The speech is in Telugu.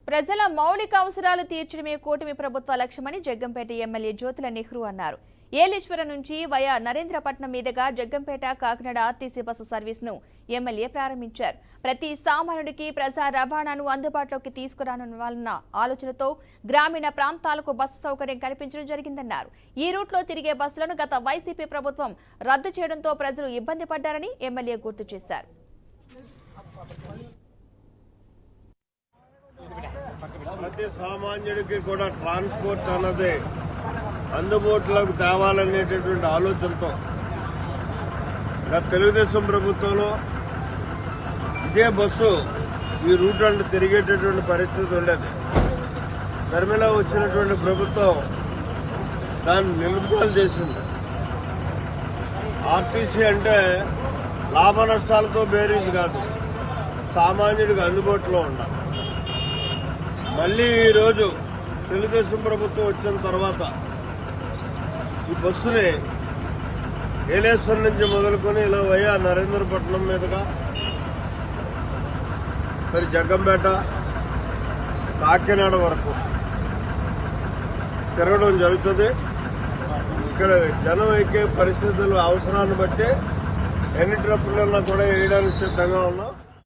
ప్రజల మౌలిక అవసరాలు తీర్చడమే కూటమి ప్రభుత్వ లక్ష్యమని జగ్గంపేట ఎమ్మెల్యే జ్యోతుల నెహ్రూ అన్నారు. ఏలేశ్వరం నుంచి వయా నరేంద్రపట్నం మీదుగా జగ్గంపేట కాకినాడ ఆర్టీసీ బస్సు సర్వీస్ను ఎమ్మెల్యే ప్రారంభించారు. ప్రతి సామాన్యుడికి ప్రజా రవాణాను అందుబాటులోకి తీసుకురానున్న ఆలోచనతో గ్రామీణ ప్రాంతాలకు బస్సు సౌకర్యం కల్పించడం జరిగిందన్నారు. ఈ రూట్లో తిరిగే బస్సులను గత వైసీపీ ప్రభుత్వం రద్దు చేయడంతో ప్రజలు ఇబ్బంది పడ్డారని ఎమ్మెల్యే గుర్తు చేశారు. ప్రతి సామాన్యుడికి కూడా ట్రాన్స్పోర్ట్ అన్నది అందుబాటులోకి తేవాలనేటటువంటి ఆలోచనతో గత తెలుగుదేశం ప్రభుత్వంలో ఇదే బస్సు ఈ రూట్ అంటే తిరిగేటటువంటి పరిస్థితి ఉండేది. ధర్మిల వచ్చినటువంటి ప్రభుత్వం దాన్ని నిలుపుదల చేసింది. ఆర్టీసీ అంటే లాభ నష్టాలతో బేరీజ్ కాదు, సామాన్యుడికి అందుబాటులో ఉండాలి. మళ్ళీ ఈరోజు తెలుగుదేశం ప్రభుత్వం వచ్చిన తర్వాత ఈ బస్సుని ఏలేశ్వరం నుంచి మొదలుకొని ఇలా వయా నరేంద్రపట్నం మీదుగా మరి జగ్గంపేట కాకినాడ వరకు తిరగడం జరుగుతుంది. ఇక్కడ జనం ఎక్కే పరిస్థితులు అవసరాన్ని బట్టి ఎన్ని ట్రిప్పులన్నా కూడా వేయడానికి సిద్ధంగా ఉన్నాం.